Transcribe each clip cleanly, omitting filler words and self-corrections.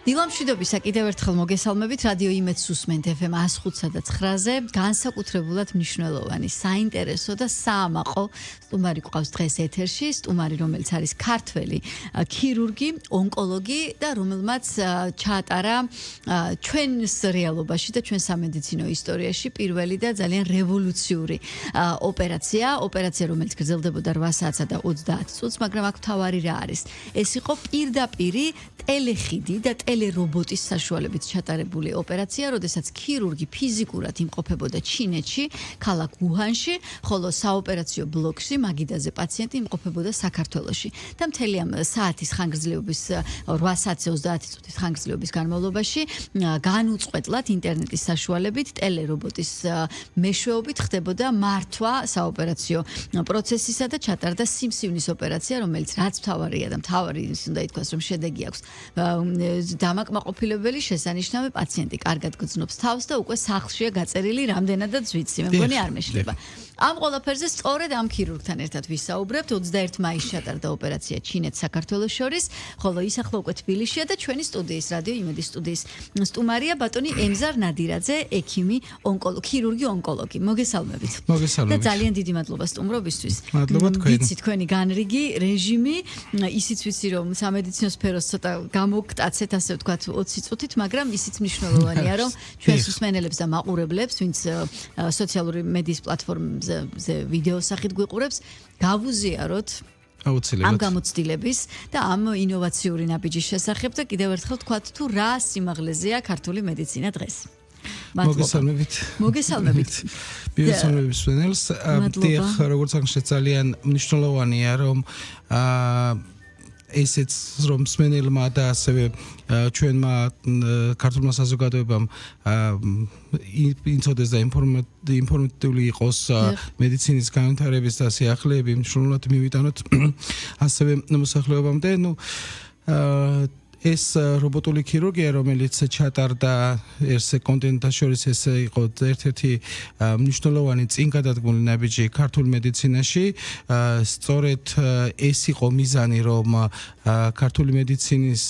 დილამშვიდობისა კიდევ ერთხელ მოგესალმებით რადიო იმედს უსმენთ FM 105.9-ზე განსაკუთრებულად მნიშვნელოვანი, საინტერესო და საამაყო სტუმარი გვყავს დღეს ეთერში, სტუმარი რომელიც არის ქართველი ქირურგი, ონკოლოგი და რომელმაც ჩაატარა ჩვენს რეალობაში და ჩვენ სამედიცინო ისტორიაში პირველი და ძალიან რევოლუციური ოპერაცია, რომელიც გრძელდებოდა 8 საათსა და 30 წუთს, მაგრამ აქ თავარი რა არის? ეს იყო პირდაპირი ტელეხიდი და ტელერობოტის საშუალებით ჩატარებული ოპერაცია, როდესაც ქირურგი ფიზიკურად იმყოფებოდა ჩინეთში, ქალაქ უჰანში, ხოლო საოპერაციო ბლოკში მაგიდაზე პაციენტი იმყოფებოდა საქართველოში. და მთელი ამ საათის ხანგრძლივობის 8 საათზე 30 წუთის ხანგრძლივობის განმავლობაში განუწყვეტლად ინტერნეტის საშუალებით ტელერობოტის მეშვეობით ხდებოდა მართვა საოპერაციო პროცესისა და ჩატარდა სიმსივნის ოპერაცია, რომელიც რაც მთავარია და მთავარი ის უნდა ითქვას, რომ შედეგი აქვს დამაკმაყოფილებელი, შესანიშნავი, პაციენტი კარგად გრძნობს თავს და უკვე სახლშია გაწერილი რამდენადაც ვიცი, მე მგონი არ მეშლება. ამ ყველაფერზე სწორედ ამ ქირურგთან ერთად ვისაუბრებთ. 21 მაისს ჩატარდა ოპერაცია ჩინეთს საქართველოს შორის, ხოლო ის ახლა უკვე თბილისშია და ჩვენი სტუდიის რადიო იმედის სტუდიის სტუმარია ბატონი ემზარ ნადირაძე, ექიმი, ქირურგი, ონკოლოგი. მოგესალმებით. მოგესალმებით. და ძალიან დიდი მადლობა სტუმრობისთვის. მადლობა თქვენ. ვიცი თქვენი განრიგი, რეჟიმი, ისიც ვიცი რომ სამედიცინო სფეროს ცოტა გამოგტაცეთ, ასე ვთქვათ, 20 წუთით, მაგრამ ისიც მნიშვნელოვანია, რომ ჩვენს მსმენელებს და მაყურებლებს, ვინც სოციალური მედიის პლატფორმებზე ვიდეოს სახით გვიყურებს, გავუზიაროთ ამ გამოცდილების და ამ ინოვაციური ნაბიჯის შესახებ და კიდევ ერთხელ ვთქვათ თუ რა სიმაღლეზეა ქართული მედიცინა დღეს. მოგესალმებით. მოგესალმებით. მოგესალმებით მსმენელს. დიახ, როგორც აღნიშნეთ, ძალიან მნიშვნელოვანია, რომ ესეც რომ მსმენელმა და ასევე ჩვენმა ქართულმა საზოგადოებამ იცოდეს და ინფორმატიული იყოს მედიცინის განვითარების და სიახლეები მნიშვნელოვნად მივიტანოთ ასევე მოსახლეობამდე. ეს რობოტული ქირურგია, რომელიც ჩატარდა ეს კონტინენტთა შორის, ეს იყო ერთ-ერთი მნიშვნელოვანი წინგადადგმული ნაბიჯი ქართულ მედიცინაში. სწორედ ეს იყო მიზანი, რომ ქართული მედიცინის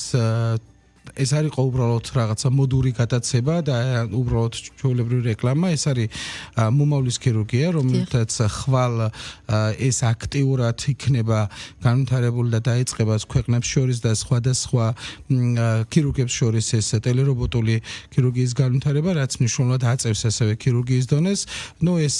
ეს არ იყო უბრალოდ რაღაცა მოდური გადაცება და უბრალოდ ჩვეულებრივი რეკლამა, ეს არის მომავლის ქირურგია, რომელთაც ხვალ ეს აქტიურად იქნება განვითარებული და დაიწყება ქვეყნებს შორის და სხვადასხვა ქირურგებს შორის ეს ტელერობოტული ქირურგიის განვითარება, რაც მნიშვნელოვნად აწევს ასევე ქირურგიის დონეს. ეს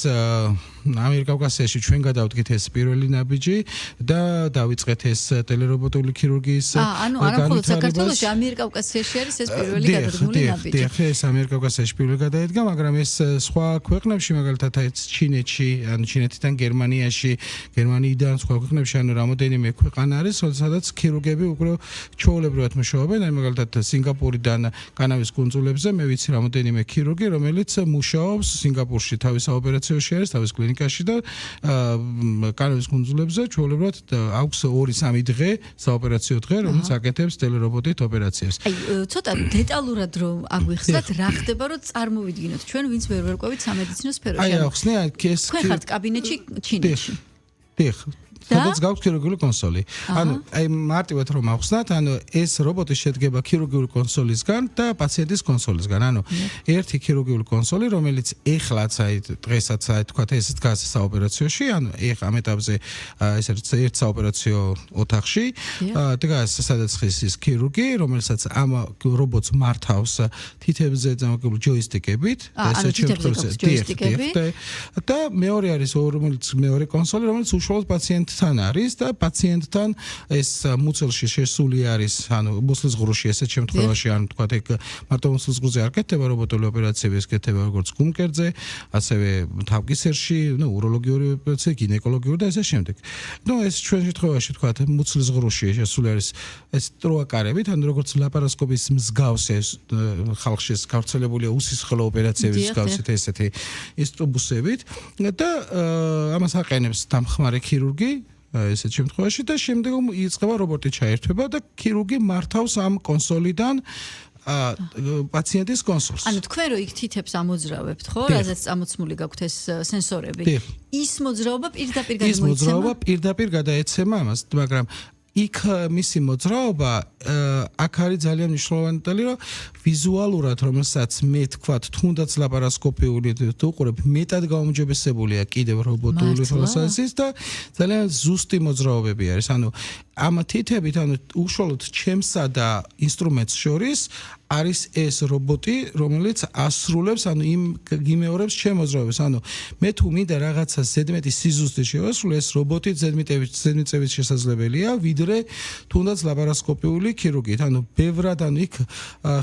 ამიერკავკასიაში ჩვენ გადავდგით ეს პირველი ნაბიჯი და დავიწყეთ ეს ტელერობოტული ქირურგიის ანუ არა მხოლოდ საქართველოში, ამიერკავკასიაში არის ეს პირველი გადადგმული ნაბიჯი. დიახ, ეს ამიერკავკასიაში პირველი გადაედგა, მაგრამ ეს სხვა ქვეყნებში, მაგალითად ჩინეთში, ანუ ჩინეთიდან გერმანიაში, გერმანიიდან სხვა ქვეყნებში, ანუ რამოდენიმე ქვეყანა არის, სადაც ქირურგები უკვე ჩვეულებრივად მუშაობენ, აი მაგალითად სინგაპურიდან კანავის კუნძულებზე მე ვიცი რამოდენიმე ქირურგი, რომელიც მუშაობს სინგაპურში თავის საოპერაციოში არის, თავის კლინიკაში და კანავის კუნძულებზე ჩვეულებრივად აქვს 2-3 დღე საოპერაციო დღე, რომელიც აკეთებს ტელერობოტით ოპერაციას. ცოტა დეტალურად რომ აგვიხსნათ, რა ხდება, რომ წარმოვიდგინოთ ჩვენ, ვინც ვერ ვერკვევით სამედიცინო სფეროში. აი, ახსნე, ეს თქვენ ხართ კაბინეტში ჩინეთში. დიახ. სადაც გაქვს ქირურგიული კონსოლი. ანუ აი მარტივად რომ ავხსნათ, ანუ ეს რობოტი შედგება ქირურგიული კონსოლისგან და პაციენტის კონსოლისგან. ანუ ერთი ქირურგიული კონსოლი, რომელიც ეხლაც აი დღესაც აი თქვათ ეს დგას საოპერაციოში, ანუ ეხ ამ ეტაპზე ეს ერთ საოპერაციო ოთახში დგას სადაც ხის ქირურგი, რომელსაც ამ რობოტს მართავს თითებზე დამაგებული ჯოისტიკებით და ესე ჩემთვის და მეორე არის რომელიც მეორე კონსოლი, რომელიც უშუალოდ პაციენტ თან არის და პაციენტთან ეს მუცელში შესული არის, ანუ მუცლის ღრუში ესეთ შემთხვევაში, ანუ თქვა ეგ მარტო მუცლის ღრუზე არ კეთდება რობოტული ოპერაციები, ეს კეთდება როგორც გულმკერდზე, ასევე თავკისერში, უროლოგიური ოპერაცია, გინეკოლოგიური და ესე შემდეგ. ეს ჩვენ შემთხვევაში თქვა მუცლის ღრუში შესული არის ეს ტროაკარებით, ანუ როგორც ლაპარასკოპის მსგავსი ხალხში გავრცელებულია უსისხლო ოპერაციების მსგავსით ესეთი ის ტუბუსებით და ამას აყენებს დამხმარე ქირურგი ესეთ შემთხვევაში და შემდეგ იწყება რობოტი ჩაერთვება და ქირურგი მართავს ამ კონსოლიდან პაციენტის კონსოლს. ანუ თქვენ რო იქ თითებს ამოძრავებთ, ხო? რაზეც წამოცმული გაქვთ ეს სენსორები. ის მოძრაობა პირდაპირ გადმოიცემა? ის მოძრაობა პირდაპირ გადაეცემა ამას, მაგრამ იქ მისი მოძრაობა აქ არის ძალიან მნიშვნელოვანი დეტალი, რომ ვიზუალურად, რომელსაც მე თქვათ, თუნდაც ლაპარასკოპიული თუ უყურებ, მეტად გაუმჯობესებულია კიდევ რობოტული ხელოსაზრისით და ძალიან ზუსტი მოძრაობები არის. ანუ ამ თითებით, ანუ უშუალოდ ჩემსა და ინსტრუმენტს შორის არის ეს რობოტი, რომელიც ასრულებს, ანუ იმეორებს ჩემ მოძრაობას. ანუ მე თუ მინდა რაღაცას ზედმეტი სიზუსტე შევასრულო, ეს რობოტი ზედმიწევის შესაძლებელია, ვიდრე თუნდაც ლაპარასკოპიული ქირურგიით. ანუ ბევრად, ანუ იქ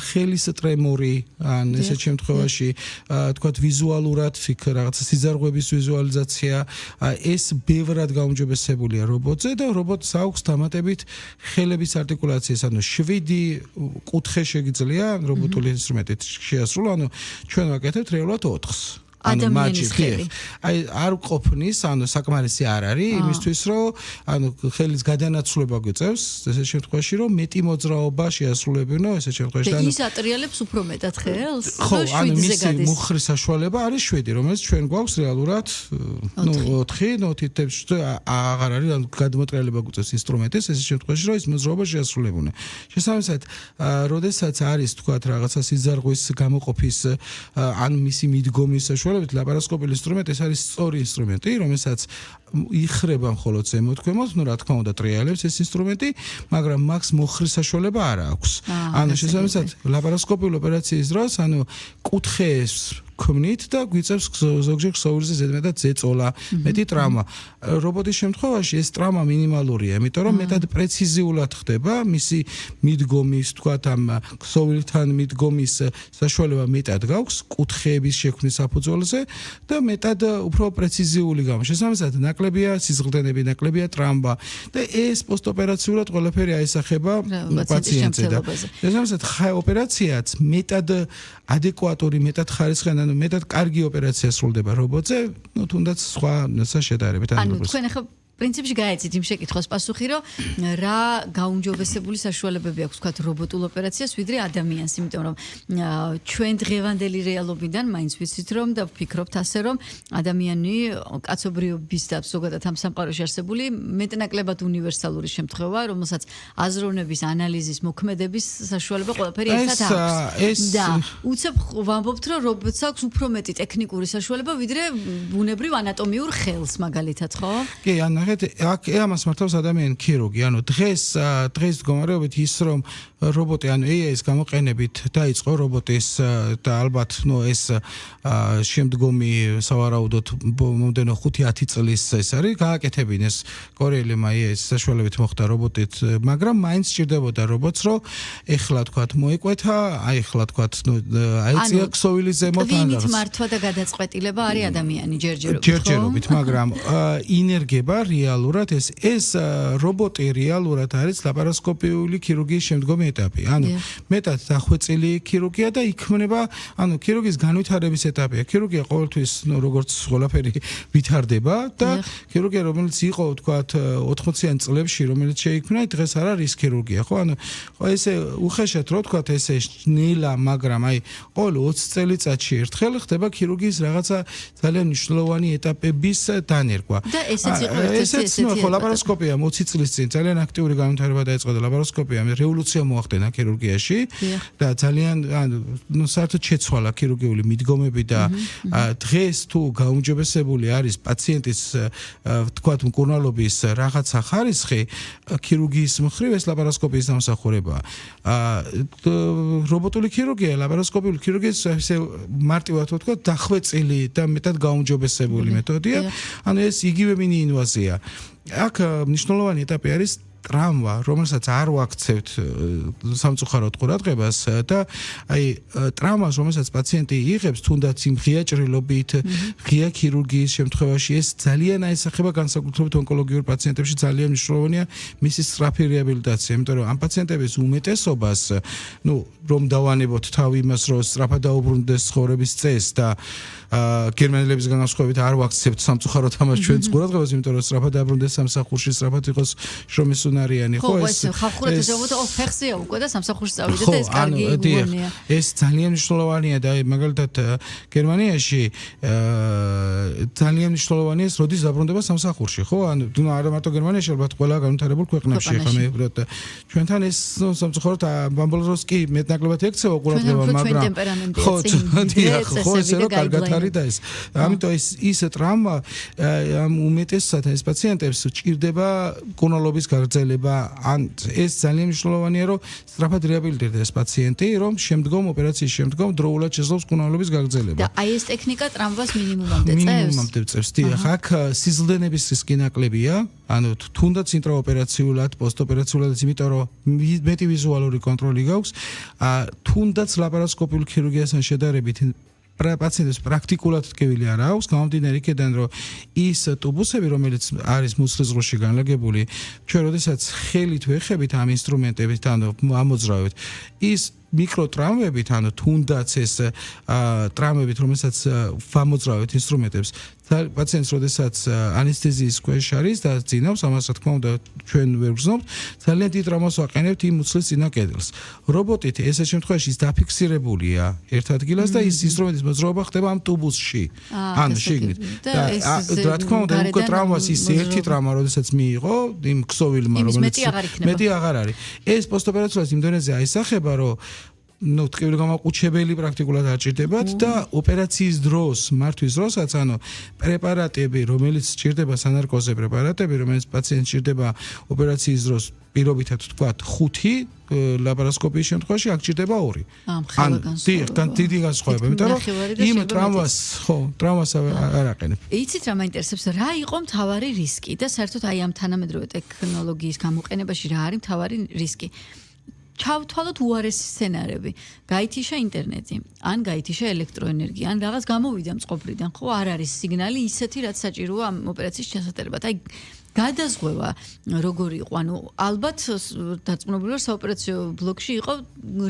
ხელის ტრემორი, ან ესეთ შემთხვევაში, თქვათ ვიზუალურად იქ რაღაცა სიზარღვების ვიზუალიზაცია, ეს ბევრად გაუმჯობესებულია რობოტზე და რობოტს აქვს დამატებით ხელების არტიკულაციის, ანუ 7 კუთხე შეგიძლია რობოტული ინსტრუმენტით შეასრულო, ანუ ჩვენ ვაკეთებთ რეალურად 4-ს. ადამიანის ხელი. აი არ ყოფნის, ანუ საკმარისი არ არის იმისთვის, რომ ანუ ხელის გადანაცვლება გვიწევს, ესეთ შემთხვევაში, რომ მეტი მოძრაობა შეასრულებინო, ესეთ შემთხვევაში და ის ატრიალებს უფრო მეტად ხელს? ხო, ანუ მისი მუხრის საშუალება არის 7, რომელიც ჩვენ გვაქვს რეალურად 4, თითებს აღარ არის, ანუ გადმოტრიალება გვიწევს ინსტრუმენტის, ესეთ შემთხვევაში, რომ ის მოძრაობა შეასრულებინო. შესაბამისად, როდესაც არის თქვათ რაღაცა სიზარღვის გამოყოფის ან მისი მიდგომის საშუალება ლაპარასკოპული ინსტრუმენტი ეს არის სწორი ინსტრუმენტი, რომელსაც იხრება მხოლოდ ზემოთქვემოთ, ну რა თქმა უნდა ტრიალებს ეს ინსტრუმენტი, მაგრამ მაგს მოხრის საშუალება არ აქვს. ანუ შესაბამისად ლაპარასკოპული ოპერაციის დროს, ანუ კუთხეს ქმნით და გვიწევს ზოგჯერ ქსოვილზე ზედმეტად ზეწოლა, მეტი ტრავმა. რობოტის შემთხვევაში ეს ტრავმა მინიმალურია, იმიტომ რომ მეტად პრეციზიულად ხდება მისი მიდგომის, თქვათ ამ ქსოვილთან მიდგომის საშუალება მეტად გაქვს კუთხეების შექმნის საფუძველზე და მეტად უფრო პრეციზიული გამო. შესაბამისად ნაკლებია სიზღლდენები, ნაკლებია ტრავმა და ეს პოსტოპერაციულად ყველაფერი აისახება პაციენტზე და შესაბამისად ოპერაციაც მეტად ადეკვატური, მეტად ხარისხიანი, ანუ მეტად კარგი ოპერაცია სრულდება რობოტზე, ну თუნდაც სხვა შედარებით ანუ თქვენ ახლა პრინციპში გაეცით იმ შეკითხვას პასუხი, რომ რა გაუმჯობესებული საშუალებები აქვს თქვათ რობოტულ ოპერაციას ვიდრე ადამიანს, იმიტომ რომ ჩვენ დღევანდელი რეალობიდან მაინც ვიცით რომ და ვფიქრობთ ასე რომ ადამიანი კაცობრიობის და ზოგადად ამ სამყაროში არსებული მეტნაკლებად უნივერსალური შემთხვევა, რომელსაც აზროვნების, ანალიზის, მოქმედების საშუალება ყველაფერი ერთად აქვს. და უცებ ვამბობთ რომ რობოტს აქვს უფრო მეტი ტექნიკური საშუალება ვიდრე ბუნებრივ ანატომიურ ხელს მაგალითად, ხო? კი, ანუ აქ ამას მართავს ადამიანი ქირურგი, ანუ დღეს მდგომარეობით ის რომ რობოტი, ანუ AI-ის გამოყენებით დაიწყო რობოტის და ალბათ, ეს შემდგომი სავარაუდოდ მომდენო 5-10 წლის ეს არის, გააკეთებინეს კორეელებმა AI-ის საშუალებით მოხდა რობოტით, მაგრამ მაინც სჭირდებოდა რობოტს, რომ ეხლა თქვათ მოეკვეთა, აი ეხლა თქვათ, აიწია ქსოვილის ზემოთ ან რაღაც. მართვა და გადაწყვეტილება არის ადამიანი ჯერჯერობით, მაგრამ ინერგება რეალურად ეს რობოტი რეალურად არის ლაპარასკოპიული ქირურგიის შემდგომი ეტაპი. ანუ მეტად დახვეწილი ქირურგია და იქმნება, ანუ ქირურგიის განვითარების ეტაპია. ქირურგია ყოველთვის, როგორც ყველაფერი ვითარდება და ქირურგია, რომელიც იყო, თქვათ, 80-იან წლებში, რომელიც შეიქმნა, დღეს არ არის ქირურგია, ხო? ანუ ესე უხეშად რო თქვათ, ესე ნელა, მაგრამ აი ყოველ 20 წელიწადში ერთხელ ხდება ქირურგიის რაღაცა ძალიან მნიშვნელოვანი ეტაპების დანერგვა. და ესეც იყო ესეც ხო ლაპარასკოპია 20 წლის წინ ძალიან აქტიური განვითარება დაიწყო და ლაპარასკოპია რევოლუცია მოახდინა ქირურგიაში და ძალიან ანუ საერთოდ შეცვალა ქირურგიული მიდგომები და დღეს თუ გაუმჯობესებული არის პაციენტის თქვათ მკურნალობის რაღაცა ხარისხი ქირურგიის მხრივ ეს ლაპარასკოპიის დამსახურებაა. რობოტული ქირურგია, ლაპარასკოპიული ქირურგიის ესე მარტივად ვთქვათ დახვეწილი და მეტად გაუმჯობესებული მეთოდია. ანუ ეს იგივე მინი ინვაზია. აქ მნიშვნელოვანი ეტაპი არის ტრავმა, რომელსაც არ ვაქცევთ სამწუხაროდ ყურადღებას და აი ტრავმას, რომელსაც პაციენტი იღებს, თუნდაც იმ ღია ჭრილობით, ღია ქირურგიის შემთხვევაში ეს ძალიან აისახება განსაკუთრებით ონკოლოგიურ პაციენტებში ძალიან მნიშვნელოვანია მისი სწრაფი რეაბილიტაცია, იმიტომ რომ ამ პაციენტების უმეტესობას, რომ დავანებოთ თავი იმას, რომ სწრაფად დაუბრუნდეს ცხოვრების წესს და გერმანელების განსხვავებით არ ვაქცევთ სამწუხაროდ ამას ჩვენს ყურადღებას, იმიტომ რომ სწრაფად დაბრუნდეს სამსახურში, სწრაფად იყოს შრომის სტაციონარიანი, ხო, ეს ხალხურად ეძებოდა ფეხზეა უკვე და სამსახურში წავიდა და ეს კარგი გონია. ეს ძალიან მნიშვნელოვანია და მაგალითად გერმანიაში ძალიან მნიშვნელოვანია ეს როდის დაბრუნდება სამსახურში, ხო? ანუ არა მარტო გერმანიაში, ალბათ ყველა განვითარებულ ქვეყნებში ხა მე ვფიქრობ და ჩვენთან ეს სამწუხაროდ ბამბოლოს კი მეტნაკლებად ექცევა ყურადღება, მაგრამ ხო ესე რომ კარგად არის და ეს. ამიტომ ის ტრამვა ამ უმეტესად ეს პაციენტებს ჭირდება კუნალობის გაგრძელება, ან ეს ძალიან მნიშვნელოვანია რომ სწრაფად რეაბილიტირდეს ეს პაციენტი, რომ შემდგომ ოპერაციის შემდგომ დროულად შეძლოს კუნალობის გაგრძელება. და აი ეს ტექნიკა ტრამვას მინიმუმამდე წევს. მინიმუმამდე წევს. დიახ, აქ სიზლდენების რისკი ნაკლებია, ანუ თუნდაც ინტრაოპერაციულად, პოსტოპერაციულად, იმიტომ რომ მეტი ვიზუალური კონტროლი გაქვს, თუნდაც ლაპარასკოპიული ქირურგიასთან შედარებით პაციენტებს პრაქტიკულად თქევილი არ აქვს, გამომდინარე იქიდან, რომ ის ტუბუსები, რომელიც არის მუცლის-ზღურში განლაგებული, ჩვენ როდესაც ხელით ვეხებით ამ ინსტრუმენტებით, ანუ ამოძრავებით, ის მიკროტრამვებით, ანუ თუნდაც ეს ტრამვებით, რომელსაც ვამოძრავებთ ინსტრუმენტებს, პაციენტს როდესაც ანესთეზიის ქვეშ არის და ძინავს, ამას რა თქმა უნდა ჩვენ ვერ გრძნობთ, ძალიან დიდ ტრამვას ვაყენებთ იმ მუცლის წინა კედელს. რობოტით ესეთ შემთხვევაში ის დაფიქსირებულია ერთ ადგილას და ის ინსტრუმენტის მოძრაობა ხდება ამ ტუბუსში. ანუ შიგნით. და რა თქმა უნდა უკვე ტრამვას ის ერთი ტრამვა როდესაც მიიღო იმ ქსოვილმა, რომელიც მეტი აღარ არის. ეს პოსტოპერაციულად იმ დონეზე აისახება, რომ ტკივილი გამაყუჩებელი პრაქტიკულად არ ჭირდებათ და ოპერაციის დროს, მართვის დროსაც, ანუ პრეპარატები, რომელიც ჭირდება სანარკოზე პრეპარატები, რომელიც პაციენტს ჭირდება ოპერაციის დროს, პირობითად ვთქვათ 5 ლაპარასკოპიის შემთხვევაში აქ ჭირდება 2. ანუ დიდი განსხვავება, იმიტომ რომ იმ ტრამვას არ აყენებ. იცით რა მაინტერესებს, რა იყო მთავარი რისკი და საერთოდ აი ამ თანამედროვე ტექნოლოგიის გამოყენებაში რა არის მთავარი რისკი? ჩავთვალოთ უარესი სცენარები. გაითიშა ინტერნეტი, ან გაითიშა ელექტროენერგია, ან რაღაც გამოვიდა მწყობრიდან, ხო, არ არის სიგნალი ისეთი, რაც საჭიროა ამ ოპერაციის ჩასატარებლად. აი გადაზღვევა როგორი იყო, ანუ ალბათ დაწმუნებული ვარ საოპერაციო ბლოკში იყო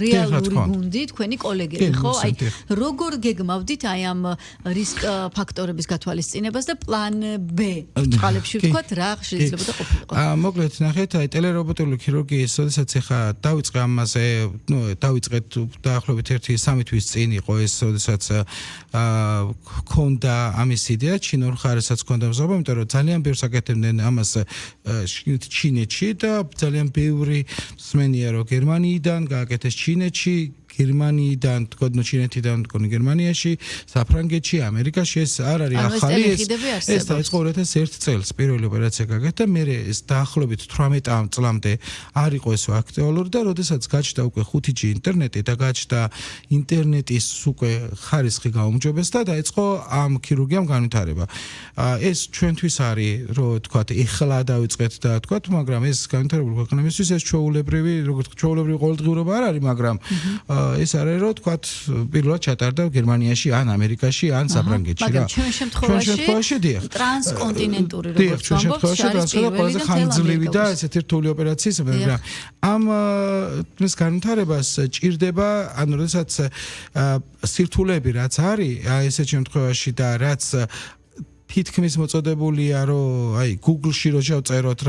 რეალური გუნდი, თქვენი კოლეგები, ხო? აი როგორ გეგმავდით აი ამ რისკ ფაქტორების გათვალისწინებას და პლან B წყალებში ვთქვათ, რა შეიძლება ყოფილიყო? მოკლედ ნახეთ, აი ტელერობოტული ქირურგიის, შესაძაც ახლა დავიწყე ამაზე, დავიწყეთ დაახლოებით 1-3 თვის წინ იყო ეს, შესაძაც ქონდა ამის იდეა, ჩინურ ხარესაც ქონდა მზობა, იმიტომ რომ ძალიან ბევრს აკეთებდნენ ამას ჩინეთში და ძალიან ბევრი მსმენია რომ გერმანიიდან გააკეთეს ჩინეთში, გერმანიიდან, თქო ჩინეთიდან, თქო გერმანიაში, საფრანგეთში, ამერიკაში ეს არ არის ახალი ეს დაიწყო 2001 წელს პირველი ოპერაცია გაკეთდა, მე ეს დაახლოებით 18 წლამდე არ იყო ეს აქტუალური და როდესაც გაჩნდა უკვე 5G ინტერნეტი და გაჩნდა ინტერნეტის უკვე ხარისხი გაუმჯობესდა და დაიწყო ამ ქირურგიამ განვითარება. ეს ჩვენთვის არის, რომ თქვათ, ეხლა დავიწყეთ და თქვათ, მაგრამ ეს განვითარებული ქვეყნებისთვის ეს ჩვეულებრივი, როგორც ჩვეულებრივი ყოველდღიურობა არ არის, მაგრამ ეს არის რომ თქვათ პირველად ჩატარდა გერმანიაში ან ამერიკაში ან საფრანგეთში რა. მაგრამ ჩვენ შემთხვევაში ტრანსკონტინენტური როგორც ვამბობთ, არის ყველაზე ხანგრძლივი და ესეთი რთული ოპერაციის, მაგრამ ამ ეს განვითარებას ჭირდება, ანუ როდესაც სირთულეები რაც არის, ესეთ შემთხვევაში და რაც თითქმის მოწოდებულია, რომ აი Google-ში რო შევწეროთ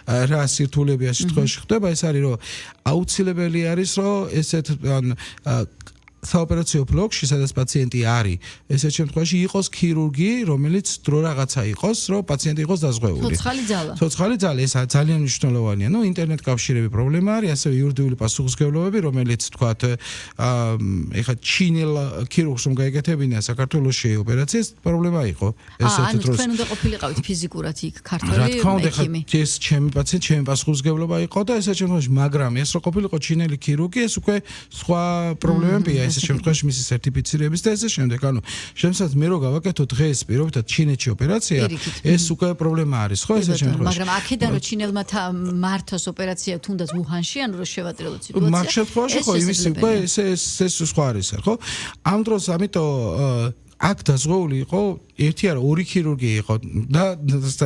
რა სირთულეებია შემთხვევაში ხდება, ეს არის რომ აუცილებელი არის რომ ესეთ საოპერაციო ბლოკში, სადაც პაციენტი არის, ესეთ შემთხვევაში იყოს ქირურგი, რომელიც დრო რაღაცა იყოს, რომ პაციენტი იყოს დაზღვეული. ცოცხალი ძალა, ეს ძალიან მნიშვნელოვანია. ნუ ინტერნეტ კავშირები პრობლემა არის, ასევე იურიდიული პასუხისმგებლობები, რომელიც თქვათ, ეხა ჩინელ ქირურგს რომ გაეკეთებინა საქართველოში ოპერაციას, პრობლემა იყო. ესეთ დროს. თქვენ უნდა ყოფილიყავით ფიზიკურად იქ ქართველი ექიმი. ეს ჩემი პაციენტი, ჩემი პასუხისმგებლობა იყო და ესეთ შემთხვევაში, მაგრამ ეს რო ყოფილიყო ჩინელი ქირურგი, ეს უკვე სხვა პრობლემებია. ეს შემთხვევაში მისი სერტიფიცირების და ესე შემდეგ. ანუ შემთხვევით მე რო გავაკეთო დღეს პირობითად ჩინეთში ოპერაცია, ეს უკვე პრობლემა არის, ხო ესე შემთხვევაში. მაგრამ აქედან რო ჩინელმა მართოს ოპერაცია თუნდაც უჰანში, ანუ რო შევატრიალოთ სიტუაცია. მაგ შემთხვევაში ხო იმის უკვე ეს სხვა არის, ხო? ამ დროს ამიტომ აქ დაზღვეული იყო ერთი არა ორი ქირურგი იყო და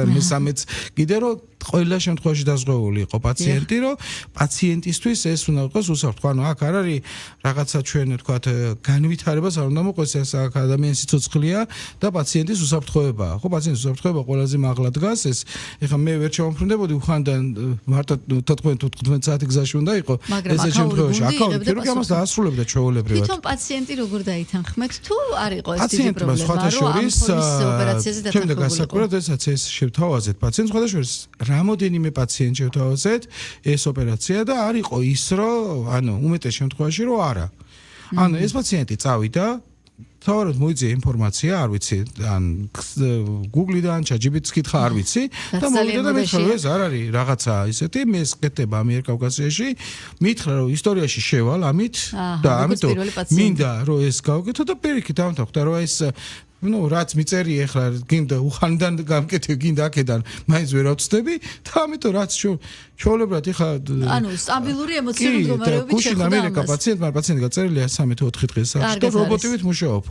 მესამეც კიდე რომ ყველა შემთხვევაში დაზღვეული იყო პაციენტი, რომ პაციენტისთვის ეს უნდა იყოს უსაფრთხო. ანუ აქ არ არის რაღაცა ჩვენ ვთქვათ განვითარებას არ უნდა მოყვეს, ეს აქ ადამიანის სიცოცხლეა და პაციენტის უსაფრთხოებაა. ხო, პაციენტის უსაფრთხოება ყველაზე მაღლა დგას. ეს ეხლა მე ვერ ჩავამფრინდებოდი უხანდან მარტო 14-15 საათი გზაში უნდა იყო. ესე შემთხვევაში აქაური ქირურგი ამას დაასრულებდა ჩვეულებრივად. თვითონ პაციენტი როგორ დაითანხმეთ თუ არ იყო ეს დიდი პაციენტმა პრობლემა, სხვათა შორის ოპერაციაზე ჩემ და დათანხმებული იყო. გასაკვირად ესაც ეს შევთავაზეთ პაციენტს სხვათა შორის რამოდენიმე პაციენტ შევთავაზეთ ეს ოპერაცია და არ იყო ის რომ ანუ უმეტეს შემთხვევაში რომ არა. ანუ ეს პაციენტი წავიდა თავად მოიძიე ინფორმაცია, არ ვიცი, ან Google-დან, ChatGPT-ს კითხა, არ ვიცი და მოვიდა და მითხრა რომ ეს არ არის რაღაცა ისეთი, მე ესკეთება ამიერკავკასიაში, მითხრა რომ ისტორიაში შევალ ამით და ამიტომ მინდა რომ ეს გავკეთო და პირიქით დამთავრდა რომ ეს რაც მიწერია ახლა გინდა უხანდან გამკეთე გინდა აქედან მაინც ვერ ავწდები და ამიტომ რაც ჩვეულებრივად ახლა ანუ სტაბილური ემოციური მდგომარეობით შეხვდა ამერიკა პაციენტი გაწერილია 3-4 დღეს და რობოტივით მუშაობ.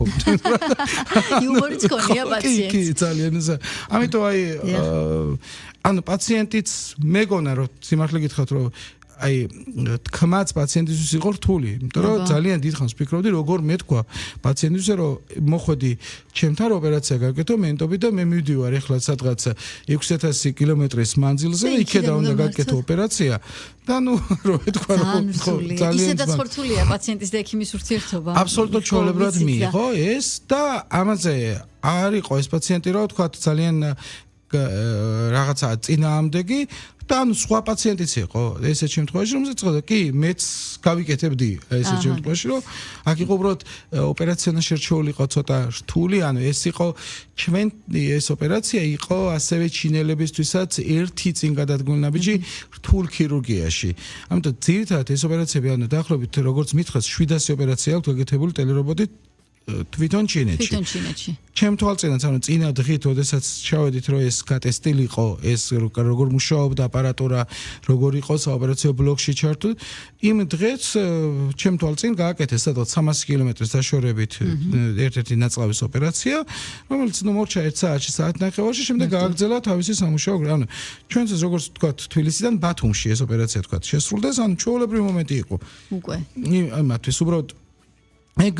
იუმორიც ქონია პაციენტს. კი, ძალიან ისა. ამიტომ აი ანუ პაციენტიც მეგონა რომ სიმართლე გითხრათ რომ აი თქმაც პაციენტისთვის იყო რთული, იმიტომ რომ ძალიან დიდხანს ვფიქრობდი როგორ მეთქვა პაციენტისთვის რომ მოხვედი ჩემთან ოპერაცია გაკეთო მენტობით და მე მივდივარ ეხლა სადღაც 6000 კილომეტრის მანძილზე და იქედან უნდა გაკეთო ოპერაცია და ნუ რომ ეთქვა რომ ძალიან ისედაც რთულია პაციენტის და ექიმის ურთიერთობა. აბსოლუტურად ჩვეულებრივად მიიღო ეს და ამაზე არ იყო ეს პაციენტი რომ თქვა ძალიან რაღაცა წინააღმდეგი და ანუ სხვა პაციენტიც იყო ესეთ შემთხვევაში რომ ზეწოდა კი მეც გავიკეთებდი ესეთ შემთხვევაში რომ აქ იყო უბრალოდ ოპერაცია შერჩეული იყო ცოტა რთული ანუ ეს იყო ჩვენი ეს ოპერაცია იყო ასევე ჩინელებისთვისაც ერთი წინ გადადგმული ნაბიჯი რთულ ქირურგიაში ამიტომ ძირითადად ეს ოპერაციები ანუ დაახლოებით როგორც მითხრას 700 ოპერაცია აქვს გაკეთებული ტელერობოტით თვითონ ჩინეთში. ჩემ თვალწინაც ანუ წინა დღით, ოდესაც ჩავედით რომ ეს გატესტილიყო, ეს როგორ მუშაობდა აპარატურა, როგორ იყო საოპერაციო ბლოკში ჩართული, იმ დღეს ჩემ თვალწინ გააკეთეს სადღაც 300 კილომეტრის დაშორებით ერთ-ერთი ნაწლავის ოპერაცია, რომელიც ნუ მორჩა 1 საათში, საათნახევარში, შემდეგ გააგრძელა თავისი სამუშაო. ანუ ჩვენც როგორც თქვა თბილისიდან ბათუმში ეს ოპერაცია თქვა შესრულდეს, ანუ ჩვეულებრივი მომენტი იყო. უკვე. იმათთვის უბრალოდ ეგ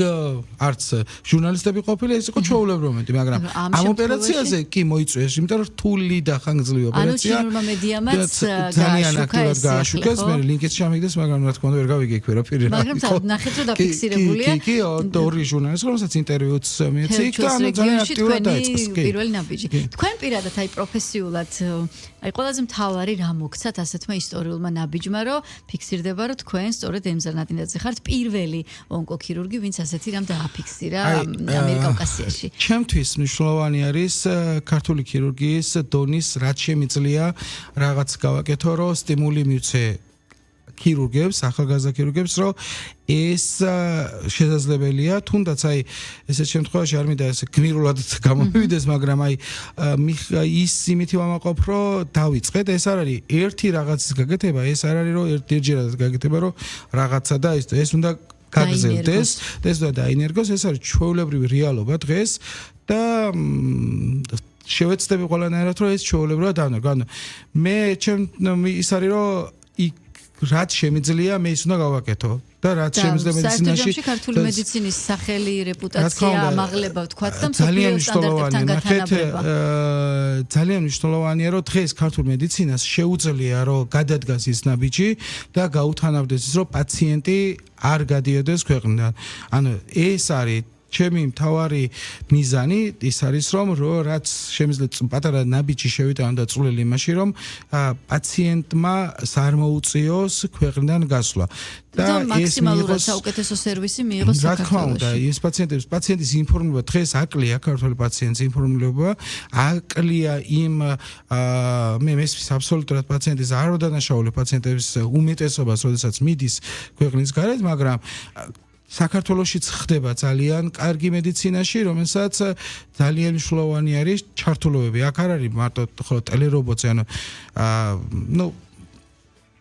არც ჟურნალისტები ყოფილი ეს იყო ჩვეულებრივი მომენტი, მაგრამ ამ ოპერაციაზე კი მოიწვიეს, იმიტომ რომ რთული და ხანგრძლივი ოპერაცია. ანუ ჩინურმა მედიამაც ძალიან აქტიურად გააშუქეს, მე ლინკიც ჩამიგდეს, მაგრამ რა თქმა უნდა ვერ გავიგე იქ ვერაფერი. მაგრამ ნახეთ რომ დაფიქსირებულია. კი, ორი ჟურნალისტი, რომელსაც ინტერვიუც მიეცი იქ და ძალიან აქტიურად დაიწყეს. პირველი ნაბიჯი. თქვენ პირადად აი პროფესიულად აი ყველაზე მთავარი რა მოგცათ ასეთმა ისტორიულმა ნაბიჯმა, რომ ფიქსირდება, რომ თქვენ სწორედ ემზარნატინაძე ხართ პირველი ონკოქირურგი, ვინც ასეთი რამ დააფიქსირა ამიერკავკასიაში. ჩემთვის მნიშვნელოვანი არის ქართული ქირურგიის დონის რაც შემიძლია რაღაც გავაკეთო, რომ სტიმული მივცე ქირურგებს, ახალგაზრდა ქირურგებს, რომ ეს შესაძლებელია, თუნდაც აი ესეთ შემთხვევაში არ მინდა ეს გნირულად გამომივიდეს, მაგრამ აი ის იმითი ვამაყობ, რომ დავიწყეთ, ეს არ არის ერთი რაღაცის გაკეთება, ეს არ არის რომ ერთჯერადად გაკეთება, რომ რაღაცა და ეს უნდა გაგზელდეს, ეს უნდა დაინერგოს, ეს არის ჩვეულებრივი რეალობა დღეს და შევეცდები ყველანაირად რომ ეს ჩვეულებრივად დანერგო. ანუ მე ჩემ ის არის რომ რაც შემიძლია მე ის უნდა გავაკეთო და რაც შემიძლია მედიცინაში ქართული მედიცინის სახელი, რეპუტაცია, ამაღლება ვთქვათ და მსოფლიო სტანდარტებთან გათანაბრება. ძალიან მნიშვნელოვანია რომ დღეს ქართულ მედიცინას შეუძლია რომ გადადგას ის ნაბიჯი და გაუთანაბრდეს ის რომ პაციენტი არ გადიოდეს ქვეყნიდან. ანუ ეს არის ჩემი მთავარი მიზანი ის არის რომ რაც შემიძლია პატარა ნაბიჯი შევიტანო და წვლილი იმაში რომ პაციენტმა არ მოუწიოს ქვეყნიდან გასვლა და მაქსიმალურად საუკეთესო სერვისი მიიღოს საქართველოში. რა თქმა უნდა, ეს პაციენტის ინფორმირება დღეს აკლია ქართული პაციენტის ინფორმირება, აკლია იმ მე მესმის აბსოლუტურად პაციენტის არ დანაშაული პაციენტების უმეტესობას, როდესაც მიდის ქვეყნის გარეთ, მაგრამ საქართველოშიც ხდება ძალიან კარგი მედიცინაში, რომელსაც ძალიან მნიშვნელოვანი არის ჩართულობები. აქ არ არის მარტო ხოლმე ტელერობოტი, ანუ ნუ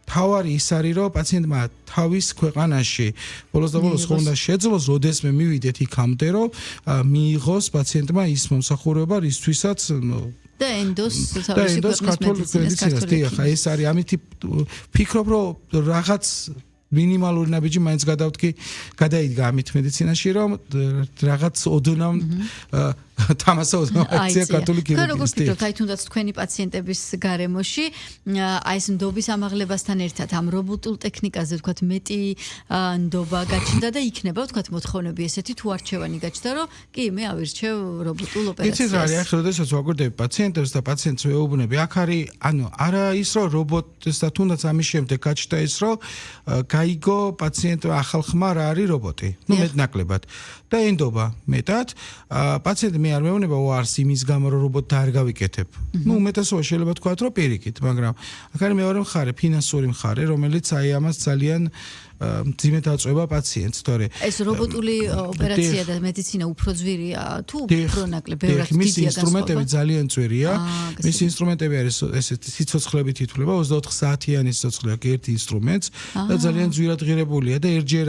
თავარი ის არის, რომ პაციენტმა თავის ქვეყანაში ბოლოს და ბოლოს ხომ უნდა შეძლოს, როდესმე მივიდეთ იქამდე, რომ მიიღოს პაციენტმა ის მომსახურება, რისთვისაც და ენდოს და თავისი ენდოს ქვეყნის ქართულ მედიცინას მედიცინას დიახ, ეს არის ამითი ფიქრობ რომ რაღაც მინიმალური ნაბიჯი მაინც გადაიდგა ამით მედიცინაში რომ რაღაც ოდნავ თამასა ოდნავ ქართული ქირურგიის. როგორ ფიქრობთ, აი თუნდაც თქვენი პაციენტების გარემოში, აი ეს ნდობის ამაღლებასთან ერთად ამ რობოტულ ტექნიკაზე ვთქვათ მეტი ნდობა გაჩნდა და იქნება ვთქვათ მოთხოვნები ესეთი თუ არჩევანი გაჩნდა რომ კი მე ავირჩევ რობოტულ ოპერაციას. იცით რა არის, ახლა როდესაც ვაკვირდები პაციენტებს და პაციენტს ვეუბნები, აქ არის არა ის რომ რობოტს და თუნდაც ამის შემდეგ გაჩნდა ის რომ გაიგო პაციენტ ახალ ხმა რა არის რობოტი. მეტნაკლებად. და ენდობა მეტად პაციენტი მე არ მეუბნება უარს იმის გამო რომ რობოტი არ გავიკეთებ. უმეტესობა შეიძლება თქვათ რომ პირიქით, მაგრამ აქ არის მეორე მხარე, ფინანსური მხარე, რომელიც აი ამას ძალიან მძიმედ აწვევა პაციენტს, თორე ეს რობოტული ოპერაცია და მედიცინა უფრო ძვირია თუ უფრო ნაკლები, ბევრად დიდია მისი ინსტრუმენტები ძალიან ძვირია. მისი ინსტრუმენტები არის ესეთი სიცოცხლებით ითვლება 24 საათიანი სიცოცხლე აქვს ერთ ინსტრუმენტს და ძალიან ძვირად ღირებულია და ერთჯერ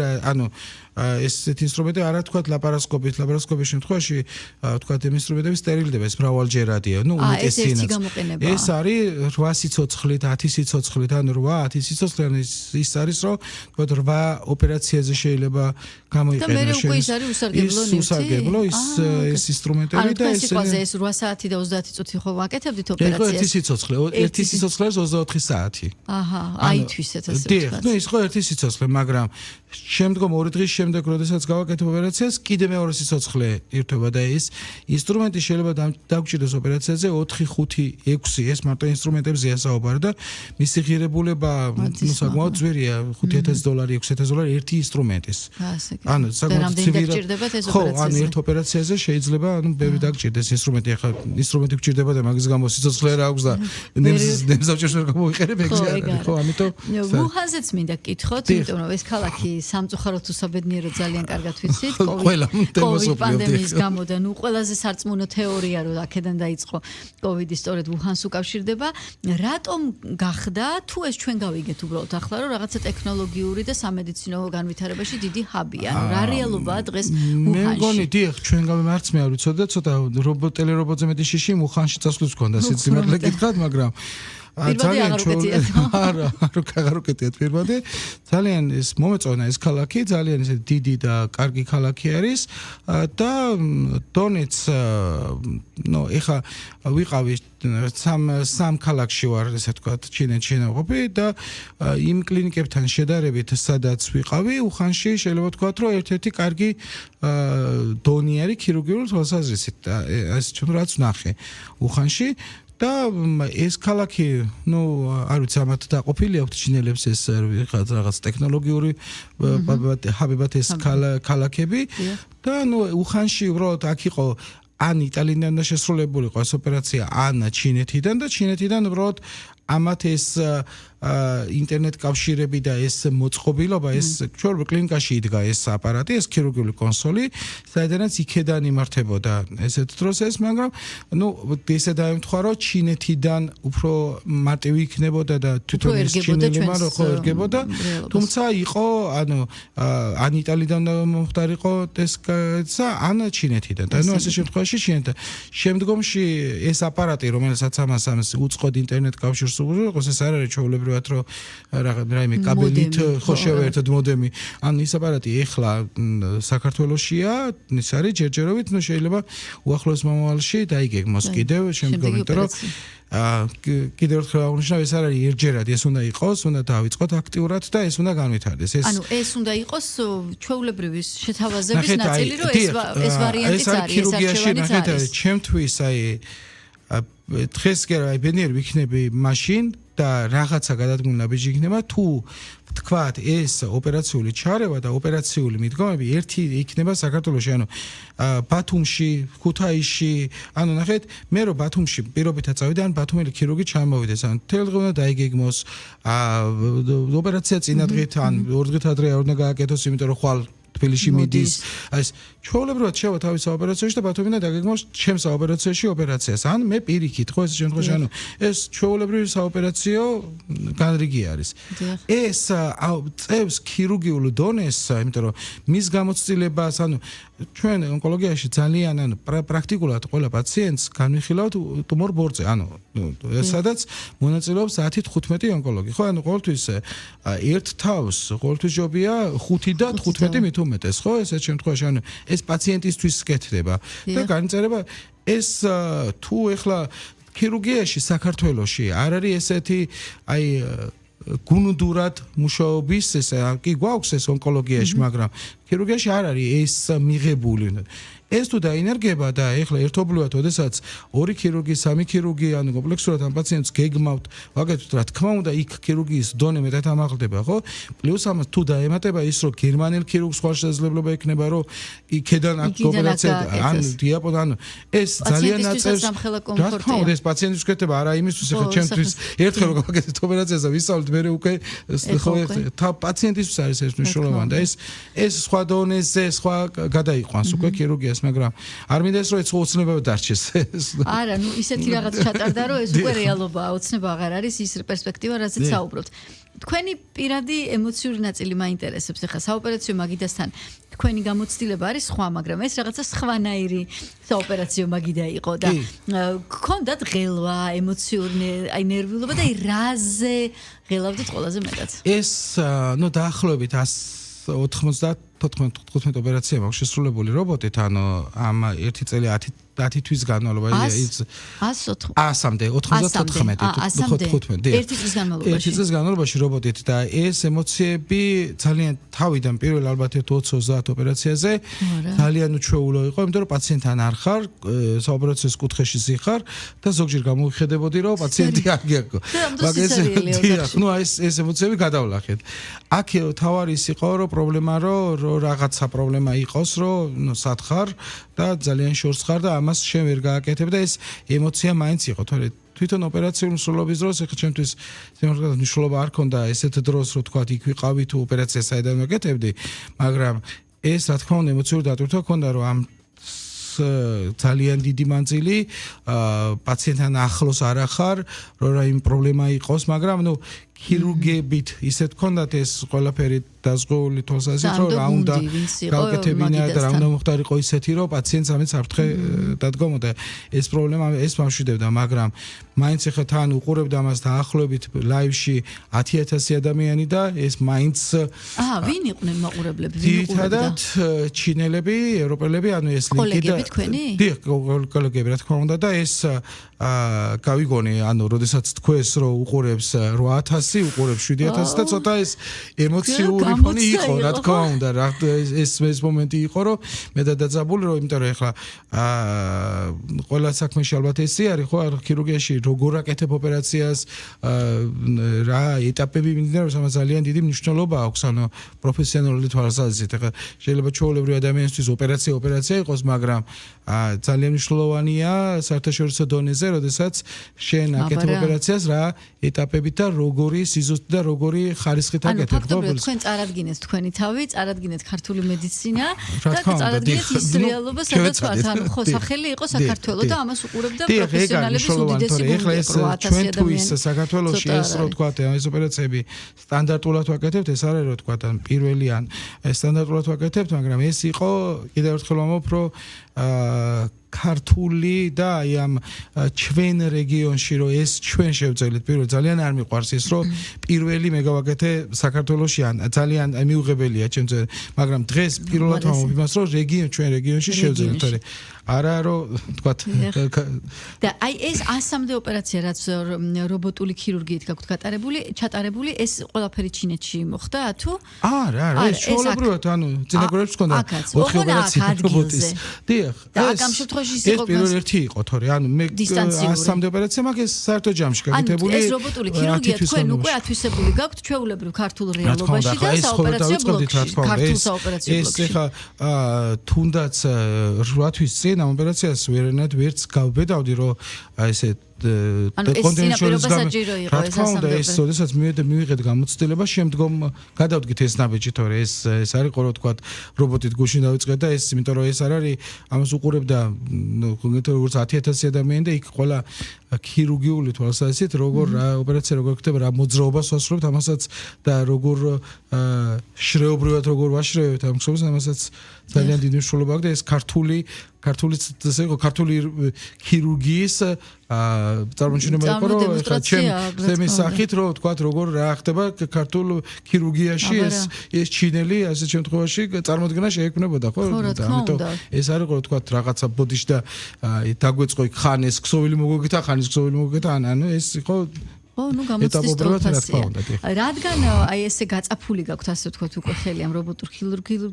ესეთი ინსტრუმენტები არა თქვათ ლაპარასკოპის შემთხვევაში თქვათ იმ ინსტრუმენტები სტერილდება, ეს მრავალჯერადია. უმეტესინაც. ეს არის 8 სიცოცხლით, 10 სიცოცხლით, ანუ 8-10 სიცოცხლით, ის არის რომ თქვათ 8 ოპერაციაზე შეიძლება გამოიყენოს. და მე უკვე ის არის უსარგებლო ეს ინსტრუმენტები და ეს ეს 8 საათი და 30 წუთი ხო ვაკეთებდით ოპერაციას. ერთი სიცოცხლე, ერთი სიცოცხლე 24 საათი. აი თვისეთ ასე ვთქვათ. ნუ ის ხო ერთი სიცოცხლე, მაგრამ შემდგომ 2 დღის შემდეგ, როდესაც გავაკეთებ ოპერაციას, კიდე მეორე სიცოცხლე ირთვება და ეს ინსტრუმენტი შეიძლება დაგჭირდეს ოპერაციაზე 4, 5, 6 ეს მარტო ინსტრუმენტებზეა საუბარი და მისი ღირებულება საკმაოდ ძვირია, $5,000, $6,000 ერთი ინსტრუმენტის. ანუ საკმაოდ ძვირად. ხო, ანუ ერთ ოპერაციაზე შეიძლება ბევრი დაგჭირდეს ინსტრუმენტი, ახლა ინსტრუმენტი გჭირდება და მაგის გამო სიცოცხლე რა აქვს და ნემსავჭერს ვერ გამოიყენებ ეგზე არ არის, ხო, ამიტომ ვუჰანზეც მინდა გკითხოთ, იმიტომ რომ ეს ქალაქი სამწუხაროდ თუ საბედნიეროდ ძალიან კარგად ვიცით, COVID პანდემიის გამო და ნუ ყველაზე სარწმუნო თეორია რომ აქედან დაიწყო COVID-ი სწორედ ვუჰანს უკავშირდება, რატომ გახდა თუ ეს ჩვენ გავიგეთ უბრალოდ ახლა რომ რაღაცა ტექნოლოგიური და სამედიცინო განვითარებაში დიდი ჰაბია, ანუ რა რეალობაა დღეს ვუჰანში? მე მგონი, დიახ, ჩვენ მარც მე არ ვიცოდი და ცოტა ტელერობოტზე მეტი შიში ვუჰანში წასვლის გქონდა, სიმართლე გითხრათ, მაგრამ ძალიან არ უკეთიათ პირბადე. ძალიან ეს მომეწონა ეს ქალაქი, ძალიან ესე დიდი და კარგი ქალაქი არის და დონეც ეხა ვიყავი სამ ქალაქში ვარ, ესე ვთქვათ, ჩინეთში ნაყოფი და იმ კლინიკებთან შედარებით, სადაც ვიყავი, უხანში შეიძლება ვთქვათ, რომ ერთ-ერთი კარგი დონიანი ქირურგიული თვალსაზრისით და ეს ჩვენ რაც ვნახე უხანში და ეს ქალაქი, ნუ არ ვიცი, ამათ დაყოფილი აქვს ჩინელებს ეს რაღაც ტექნოლოგიური ჰაბებად ეს ქალაქები და ნუ უხანში უბრალოდ აქ იყო ან იტალიიდან შესრულებული იყო ეს ოპერაცია, ან ჩინეთიდან და ჩინეთიდან უბრალოდ ამათ ეს ინტერნეტ კავშირები და ეს მოწყობილობა, ეს ჩვეულებრივ კლინიკაში იდგა ეს აპარატი, ეს ქირურგიული კონსოლი, საიდანაც იქედან იმართებოდა ესეთ დროს ეს, მაგრამ ნუ ესე დაემთხვა, რომ ჩინეთიდან უფრო მარტივი იქნებოდა და თვითონ ეს ჩინელებმა ხო ერგებოდა, თუმცა იყო, ანუ ან იტალიდან მომხდარიყო ეს ან ჩინეთიდან და ნუ ასე შემთხვევაში ჩინეთიდან. შემდგომში ეს აპარატი, რომელსაც ამას უწყოდ ინტერნეტ კავშირს უყურებს, ეს არ არის ჩვეულებრივ რომ რაიმე კაბელით ხო შევერთოთ მოდემი. ან ის აპარატი ეხლა საქართველოშია, ის არის ჯერჯერობით, ნუ შეიძლება უახლოეს მომავალში დაიგეგმოს კიდევ შემდგომ, იმიტომ რომ კიდევ ერთხელ აღნიშნავ, ეს არ არის ერთჯერადი, ეს უნდა იყოს, უნდა დავიწყოთ აქტიურად და ეს უნდა განვითარდეს. ანუ ეს უნდა იყოს ჩვეულებრივი შეთავაზების ნაწილი, რომ ეს ვარიანტიც არის, ეს არჩევანიც არის. ჩემთვის აი დღეს კი არა, ბედნიერი ვიქნები მაშინ და რაღაცა გადადგმული ნაბიჯი იქნება თუ თქვათ ეს ოპერაციული ჩარევა და ოპერაციული მიდგომები ერთი იქნება საქართველოში, ანუ ბათუმში, ქუთაისში, ანუ ნახეთ, მე რომ ბათუმში პირობითად წავიდე, ან ბათუმელი ქირურგი ჩამოვიდეს, ან თელღი უნდა დაიგეგმოს, ოპერაცია წინა დღით, ან ორ დღით ადრე არ უნდა გააკეთოს, იმიტომ რომ ხვალ თბილისში მიდის ეს ჩვეულებრივად შევა თავის საოპერაციოში და ბათუმიდან დაგეგმოს ჩემს საოპერაციაში ოპერაციას ან მე პირიქით ხო ეს შემთხვევაში ანუ ეს ჩვეულებრივი საოპერაციო განრიგი არის ეს წევს ქირურგიულ დონეს იმიტომ რომ მის გამოცდილებას ანუ ჩვენ ონკოლოგიაში ძალიან ანუ პრაქტიკულად ყველა პაციენტს განვიხილავთ ტუმორ ბორცე ანუ სადაც მონაწილეობს 10-15 ონკოლოგი ხო ანუ ყოველთვის ერთ თავს ყოველთვის ჯობია 5 და 15 მით უმეტეს ხო ესეთ შემთხვევაში ანუ ეს პაციენტისთვის კეთდება და განიწერება ეს თუ ეხლა ქირურგიაში საქართველოში არ არის ესეთი აი გუნდურად მუშაობის ეს კი გვაქვს ეს ონკოლოგიაში მაგრამ ქირურგიაში არ არის ეს მიღებული ეს თუ დაინერგება და ეხლა ერთობლივად ოდესაც ორი ქირურგი, სამი ქირურგი ანუ კომპლექსურად ამ პაციენტს გეგმავთ, ვაკეთებთ რა თქმა უნდა იქ ქირურგიის დონე მეტად ამაღლდება, ხო? პლუს ამას თუ დაემატება ის რომ გერმანელ ქირურგს ხარ შესაძლებლობა ექნება რომ იქედან აქ ოპერაცია ან დიაპო ანუ ეს ძალიან აწევს რა თქმა უნდა ეს პაციენტის კეთება არა იმისთვის ხო ჩემთვის ერთხელ რომ გავაკეთეთ ოპერაციას და ვისწავლეთ მე უკვე ხო თა პაციენტისთვის არის ეს მნიშვნელოვანი და ეს სხვა დონეზე სხვა გადაიყვანს უკვე ქირურგიას მაგრამ არ მინდა ეს რომ ეს ოცნებად დარჩეს არა ნუ ისეთი რაღაც ჩატარდა რომ ეს უკვე რეალობაა ოცნება აღარ არის ის პერსპექტივა რაზეც საუბრობთ თქვენი პირადი ემოციური ნაწილი მაინტერესებს ახლა საოპერაციო მაგიდასთან თქვენი გამოცდილება არის სხვა მაგრამ ეს რაღაცა სხვანაირი საოპერაციო მაგიდა იყო და გქონდათ ღელვა ემოციური აი ნერვიულობა და რაზე ღელავდით ყველაზე მეტად ეს ნუ დაახლოებით 90-15 ოპერაცია მაქვს შესრულებული რობოტით, ანუ ამ ერთი წელი 10 თვის განმავლობაში ის 100-მდე 94 ერთი წლის განმავლობაში რობოტით და ეს ემოციები ძალიან თავიდან პირველ ალბათ 20-30 ოპერაციაზე ძალიან უჩვეულო იყო, იმიტომ რომ პაციენტთან არ ხარ, საოპერაციო კუთხეში ზიხარ და ზოგჯერ გამოვიხედებოდი რომ პაციენტი არ გიაკო. მაგას ნუ ეს ემოციები გადავლახეთ. აქ თავარი ის იყო რომ პრობლემა რომ რაღაცა პრობლემა იყოს რომ სათხარ და ძალიან შორს ხარ და ამას შენ ვერ გააკეთებ და ეს ემოცია მაინც იყო თორე თვითონ ოპერაციული მსვლელობის დროს ეხლა ჩემთვის სიმართლე მნიშვნელობა არ ქონდა ესეთ დროს რომ თქვა იქ ვიყავი თუ ოპერაციას საიდან ვაკეთებდი მაგრამ ეს რა თქმა უნდა ემოციური დატვირთვა ქონდა რომ ამ ძალიან დიდი მანძილი პაციენტთან ახლოს არ ახარ რომ რა იმ პრობლემა იყოს მაგრამ ნუ ქირურგებით ისეთ ქონდათ ეს ყველაფერი დაზღვეული თვალსაზრისით რომ რა უნდა გავაკეთებინა და რა უნდა მოხდარიყო ისეთი რომ პაციენტს ამით საფრთხე დადგომოდა ეს პრობლემა ეს მამშვიდებდა მაგრამ მაინც ახლა თან უყურებდა ამას დაახლოებით ლაივში 10,000 ადამიანი და ეს მაინც ვინ იყვნენ მაყურებლები ძირითადად ჩინელები ევროპელები ანუ ეს ლინკი და დიახ კოლეგები რა თქმა უნდა და ეს გავიგონე ანუ როდესაც თქვენს რომ უყურებს 8,000 უყურებს 7,000 და ცოტა ეს ემოციური ფონი იყო რა თქმა უნდა რა ეს მომენტი იყო რომ მე დადაძაბული რომ იმიტომ რომ ეხლა ყველა საქმეში ალბათ ესე არის ხო ქირურგიაში როგორ აკეთებ ოპერაციას რა ეტაპები მიმდინარეობს ამას ძალიან დიდი მნიშვნელობა აქვს ანუ პროფესიონალური თვალსაზრისით ეხლა შეიძლება ჩვეულებრივი ადამიანისთვის ოპერაცია იყოს მაგრამ ძალიან მნიშვნელოვანია საერთაშორისო დონეზე როდესაც შენ აკეთებ ოპერაციას რა ეტაპებით და როგორი სიზუსტე და როგორი ხარისხით აკეთებ ხო თქვენ წარადგინეთ თქვენი თავი წარადგინეთ ქართული მედიცინა და წარადგინეთ ის რეალობა სადაც ვართ ანუ ხო სახელი იყო საქართველოს და ამას უყურებდა პროფესიონალების უდიდესი ეხლა ეს ჩვენ თუ ის საქართველოში ეს რო თქვა ეს ოპერაციები სტანდარტულად ვაკეთებთ ეს არის რო თქვა ან პირველი ან სტანდარტულად ვაკეთებთ მაგრამ ეს იყო კიდევ ერთხელ ვამბობ რომ ქართული და აი ამ ჩვენ რეგიონში რომ ეს ჩვენ შევძელით პირველ ძალიან არ მიყვარს ის რომ პირველი მე გავაკეთე საქართველოში ან ძალიან მიუღებელია ჩემზე მაგრამ დღეს პირველად ვამბობ იმას რომ ჩვენ რეგიონში შევძელით თორე არა რომ თქვათ და აი ეს 100-მდე ოპერაცია რაც რობოტული ქირურგიით გაქვთ ჩატარებული ეს ყველაფერი ჩინეთში მოხდა თუ არა ეს ჩვეულებრივად ანუ ძინაგრებს ჰქონდა 4 ოპერაცია რობოტის დიახ ეს პირველ ერთი იყო თორე ანუ მე 100-მდე ოპერაცია მაგ ეს საერთო ჯამში გაკეთებული ეს რობოტული ქირურგია თქვენ უკვე ათვისებული გაქვთ ჩვეულებრივ ქართულ რეალობაში და საოპერაციო ბლოკში ქართულ საოპერაციო ბლოკში ეს ხა თუნდაც 8 თვის წინ ამ ოპერაციას ვერც გავბედავდი რომ ესე ეს შესაძლოა მივიღეთ გამოცდილება, შემდგომ გადავდგით ეს ნაბიჯი, თორე ეს არის ყოველ თქვა რობოტით გუშინ დავიწყეთ და ეს იმიტომ რომ ეს არ არის ამას უყურებდა როგორც 10000 ადამიანი და იქ ყველა ქირურგიული თვალსაზრისით როგორ ოპერაცია როგორ ხდება, რა მოძრაობას ვასრულებთ ამასაც და როგორ შრეობრივად როგორ ვაშრევებთ ამ ხსოვს ამასაც ძალიან დიდი მნიშვნელობა აქვს და ეს ქართული ქირურგიის წარმოჩინება იყო რომ ჩემი სახით რომ თქვა როგორ რა ხდება ქართულ ქირურგიაში ეს ჩინელი ასე შემთხვევაში წარმოქმნა შეექმნებოდა ხო ამიტომ ეს არის რომ თქვა რაღაცა ბოდიში და დაგვეწყო იქ ხან ეს ქსოვილი მოგეკეთა ხან ის ქსოვილი მოგეკეთა ანუ ეს იყო ნუ გამოცდის პროფესია. რადგან აი ესე გაწაფული გაქვთ ასე ვთქვათ უკვე ხელი ამ რობოტურ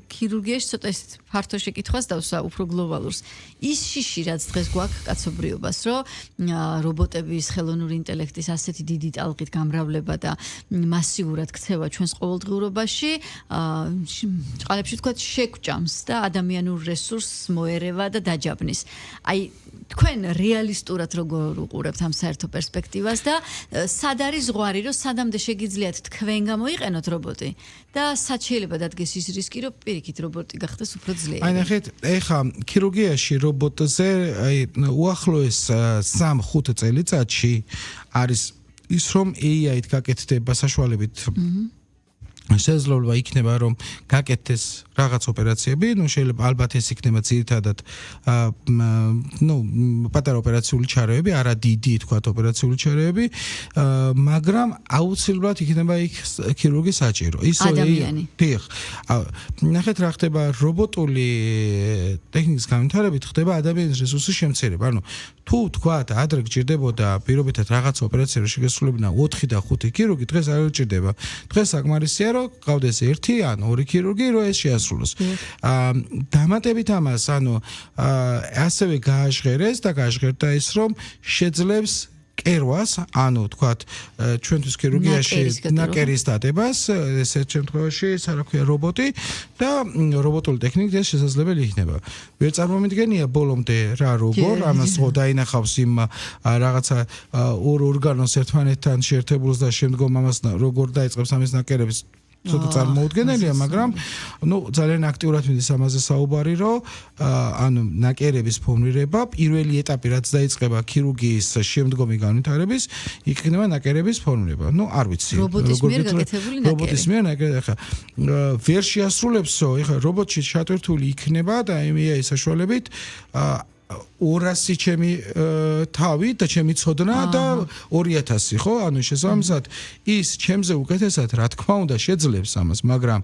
ქირურგიაში ცოტა ეს ფართო შეკითხვას დავსვა უფრო გლობალურს. ის შიში რაც დღეს გვაქვს კაცობრიობას, რომ რობოტების ხელოვნური ინტელექტის ასეთი დიდი ტალღით გამრავლება და მასიურად ქცევა ჩვენს ყოველდღიურობაში ჭყალებში ვთქვათ შეგვჭამს და ადამიანურ რესურსს მოერევა და დაჯაბნის. აი თქვენ რეალისტურად როგორ უყურებთ ამ საერთო პერსპექტივას და სად არის ზღვარი, რომ სადამდე შეგიძლიათ თქვენ გამოიყენოთ რობოტი და სად შეიძლება დადგეს ის რისკი, რომ პირიქით რობოტი გახდეს უფრო ძლიერი. აი ნახეთ, ეხა ქირურგიაში რობოტზე აი უახლოეს 3-5 წელიწადში არის ის რომ AI-ით გაკეთდება საშუალებით შესაძლოა იქნება რომ გაკეთდეს რაღაც ოპერაციები, ну შეიძლება ალბათ ეს იქნება ძირითადად პატარა ოპერაციული ჩარეები, არა დიდი თქვა ოპერაციული ჩარეები, მაგრამ აუცილებლად იქნება იქ ქირურგი საჭირო. ისო დიახ. ნახეთ რა ხდება რობოტული ტექნიკის განვითარებით ხდება ადამიანის რესურსის შემცირება. ანუ თუ თქვა ადრე გჭირდებოდა პირობითად რაღაც ოპერაციას შეგესრულებინა 4 და 5 ქირურგი, დღეს არ გჭირდება. დღეს საკმარისია რომ გავდეს 1 ან 2 ქირურგი რომ ეს შეასრულოს. დამატებით ამას, ანუ ასევე გააჟღერეს და გააჟღერდა ის რომ შეძლებს კერვას, ანუ თქვათ ჩვენთვის ქირურგიაში ნაკერის დადებას, ესეთ შემთხვევაში ეს რა ქვია რობოტი და რობოტული ტექნიკით ეს შესაძლებელი იქნება. ვერ წარმომიდგენია ბოლომდე რა როგორ ამას დაინახავს იმ რაღაცა ორ ორგანოს ერთმანეთთან შეერთებულს და შემდგომ ამას როგორ დაიწყებს ამის ნაკერების ცოტა წარმოუდგენელია, მაგრამ ნუ ძალიან აქტიურად მიდის ამაზე საუბარი, რომ ანუ ნაკერების ფორმირება პირველი ეტაპი რაც დაიწყება ქირურგიის შემდგომი განვითარების, იქნება ნაკერების ფორმირება. ნუ არ ვიცი, რობოტის მიერ გაკეთებული ნაკერი. რობოტის მიერ ნაკერი, ახლა ვერ შეასრულებსო, ახლა რობოტში ჩატვირთული იქნება და AI საშუალებით 200 ჩემი თავი და ჩემი ცოდნა და 2000 ხო? ანუ შესაბამისად ის ჩემზე უკეთესად რა თქმა უნდა შეძლებს ამას, მაგრამ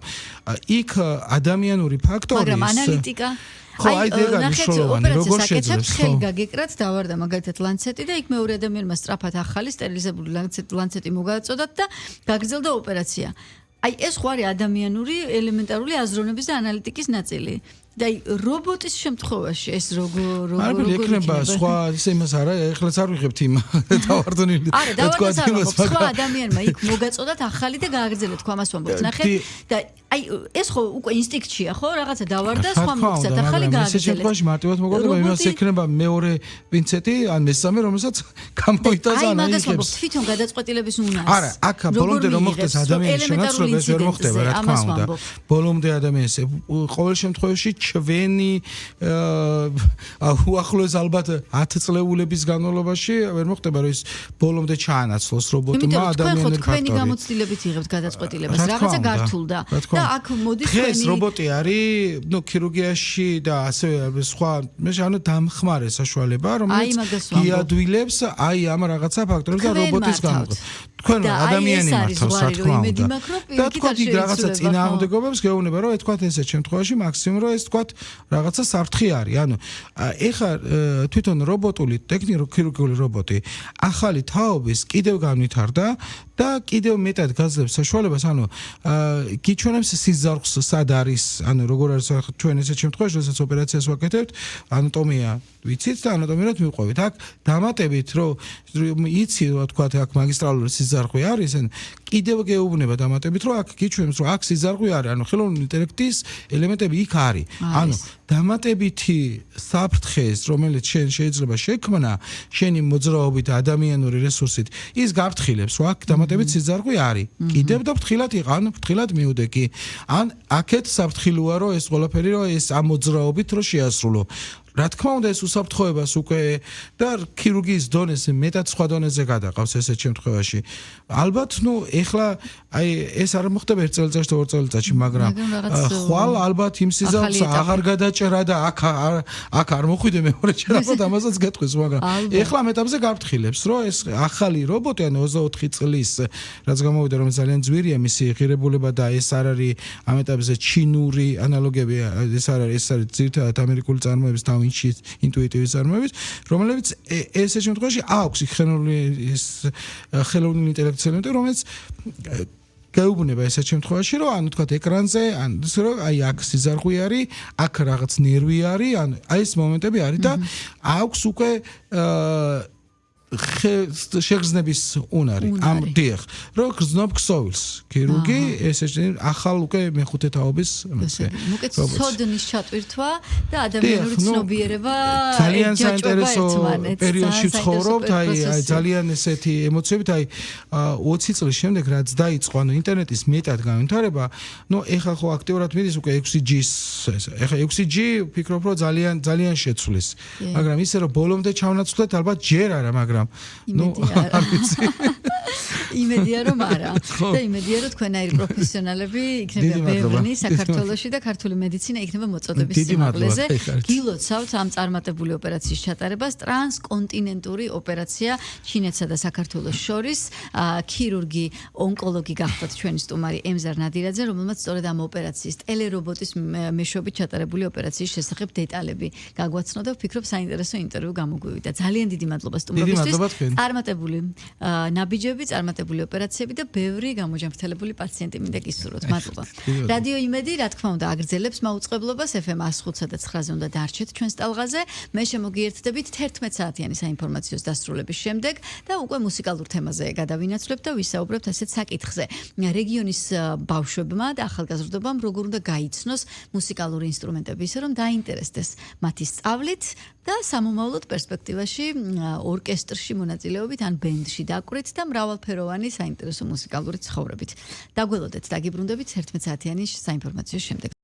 იქ ადამიანური ფაქტორი მაგრამ ანალიტიკა ხო, აი დეგანიშნულოვანი როგორ შეძლებს ხელი გაგეკრათ დავარდა მაგალითად ლანცეტი და იქ მეორე ადამიანმა სწრაფად ახალი სტერილიზებული ლანცეტი მოგაწოდათ და გაგრძელდა ოპერაცია. აი ეს ხო არის ადამიანური ელემენტარული აზროვნების და ანალიტიკის ნაწილი. და რობოტის შემთხვევაში ეს როგორ იქნება სხვა იმას არა ეხლაც არ ვიღებთ იმ დავარდნილი სხვა ადამიანმა იქ მოგაწოდათ ახალი და გააგრძელეთ თქვა მას ვამბობთ ნახეთ და აი ეს ხო უკვე ინსტინქტია ხო რაღაცა დავარდა სხვა მოგცათ ახალი გააგრძელეთ ეს შემთხვევაში მარტივად მოგოდება იმას ექნება მეორე პინცეტი ან მესამე რომელსაც გამოიტანს ან აი მაგას თვითონ გადაწყვეტილების უნარს არა აქ ბოლომდე რომ მოხდეს ადამიანის შემაცვლება ეს ვერ მოხდება რა თქმა უნდა ბოლომდე ადამიანის ყოველ შემთხვევაში ჩვენი უახლოეს ალბათ 10 წლეულების განმავლობაში ვერ მოხდება რომ ის ბოლომდე ჩაანაცვლოს რობოტმა ადამიანურ ფაქტორი. თქვენი გამოცდილებით იღებთ გადაწყვეტილებას, რაღაცა გართულდა და აქ მოდის თქვენი ეს რობოტი არის, ნუ ქირურგიაში და ასე სხვა, ანუ დამხმარე საშუალება, რომელიც გიადვილებს აი ამ რაღაცა ფაქტორებს და რობოტის გამოყენებას. თქვენ ადამიანი მართავს რა თქმა უნდა. და თქვენ რაღაცა წინააღმდეგობებს გეუბნება რომ თქვათ ესე შემთხვევაში მაქსიმუმ რომ ეს თქვათ რაღაცა საფრთხე არის. ანუ ეხა თვითონ რობოტული ტექნიკური ქირურგიული რობოტი ახალი თაობის კიდევ განვითარდა და და კიდევ მეტად გაძლევს საშუალებას, ანუ გიჩვენებს სიზარხს სად არის, ანუ როგორ არის ჩვენ ესეთ შემთხვევაში, როდესაც ოპერაციას ვაკეთებთ, ანატომია ვიცით და ანატომიურად მივყვებით. აქ დამატებით, რომ იცი, თქვა, აქ მაგისტრალური სიზარხვე არის, ან კიდევ გეუბნება დამატებით, რომ აქ გიჩვენებს, რომ აქ სიზარხვე არის, ანუ ხელოვნური ინტელექტის ელემენტები იქ არის. ანუ დამატებითი საფრთხეს, რომელიც შენ შეიძლება შექმნა, შენი მოძრაობით ადამიანური რესურსით, ის გაფრთხილებს, რომ აქ დამატებით სიზარხვე არის. კიდევ და ფრთხილად იყან, ფრთხილად მიუდეკი. ან აქეთ საფრთხილოა, რომ ეს ყველაფერი, რომ ეს ამ მოძრაობით რომ შეასრულო. რა თქმა უნდა ეს უსაფრთხოებას უკვე და ქირურგიის დონეზე მეტად სხვა დონეზე გადაყავს ესეთ შემთხვევაში. ალბათ, ეხლა აი ეს არ მოხდება 1 წელიწადში და 2 წელიწადში, მაგრამ ხვალ ალბათ იმ სიზარხს აღარ გადაჭერა და აქ არ მოხვიდე მეორე ჩერაფად ამასაც გეტყვის, მაგრამ ეხლა ამ ეტაპზე გაფრთხილებს, რომ ეს ახალი რობოტი, ანუ 24 წლის, რაც გამოვიდა, რომ ძალიან ძვირია მისი ღირებულება და ეს არ არის ამ ეტაპზე ჩინური ანალოგები, ეს არის ძირითადად ამერიკული წარმოების ინტუიტივის წარმოების, რომლებიც ესეთ შემთხვევაში აქვს ხელოვნური ინტელექტის ელემენტი, რომელიც გაუბნება ესეთ შემთხვევაში, რომ ანუ თქვა ეკრანზე, ან ისე რომ აი აქ სიზარხვე არის, აქ რაღაც ნერვი არის, ან აი ეს მომენტები არის და აქვს უკვე შეგრძნების უნარი. ამ დიახ, რომ გრძნობ ქსოვილს. ქირურგი ესეთი ახალ უკვე მეხუთე თაობის მოკეთ სოდნის ჩატვირთვა და ადამიანური ცნობიერება ძალიან საინტერესო პერიოდში ცხოვრობთ, აი ძალიან ესეთი ემოციებით, აი 20 წლის შემდეგ რაც დაიწყო, ანუ ინტერნეტის მეტად განვითარება, ეხლა ხო აქტიურად მიდის უკვე 6G-ს, ეხლა 6G ვფიქრობ, რომ ძალიან შეცვლის. მაგრამ ისე რომ ბოლომდე ჩავნაცვლეთ, ალბათ ჯერ არა, მაგრამ იმედია რომ არა და იმედია რომ თქვენაირი პროფესიონალები იქნება ბევრი საქართველოში და ქართული მედიცინა იქნება მოწოდების სიმაღლეზე. გილოცავთ ამ წარმატებული ოპერაციის ჩატარებას, ტრანსკონტინენტური ოპერაცია ჩინეთსა და საქართველოს შორის. ქირურგი, ონკოლოგი გახდათ ჩვენი სტუმარი ემზარ ნადირაძე, რომელმაც სწორედ ამ ოპერაციის ტელერობოტის მეშვეობით ჩატარებული ოპერაციის შესახებ დეტალები გაგვაცნო და ვფიქრობ საინტერესო ინტერვიუ გამოგვივიდა. ძალიან დიდი მადლობა სტუმრობისთვის. წარმატებული ნაბიჯები, წარმატებული ოპერაციები და ბევრი გამოჯანმრთელებული პაციენტი მინდა გისურვოთ. მადლობა. რადიო იმედი, რა თქმა უნდა, აგრძელებს მაუწყებლობას FM 105 და 9-ზე უნდა დარჩეთ ჩვენს ტალღაზე. მე შემოგიერთდებით 11 საათიანი საინფორმაციო დასრულების შემდეგ და უკვე მუსიკალურ თემაზე გადავინაცვლებთ და ვისაუბრებთ ასეთ საკითხზე. რეგიონის ბავშვებმა და ახალგაზრდობამ როგორ უნდა გაიცნოს მუსიკალური ინსტრუმენტები, ისე რომ დაინტერესდეს მათი სწავლით და სამომავლოდ პერსპექტივაში ორკესტრში მონაწილეობით ან ბენდში დაკვრით და მრავალფეროვანი საინტერესო მუსიკალური ცხოვრებით. დაგველოდეთ, დაგიბრუნდებით 11 საათიანი საინფორმაციო შემდეგ.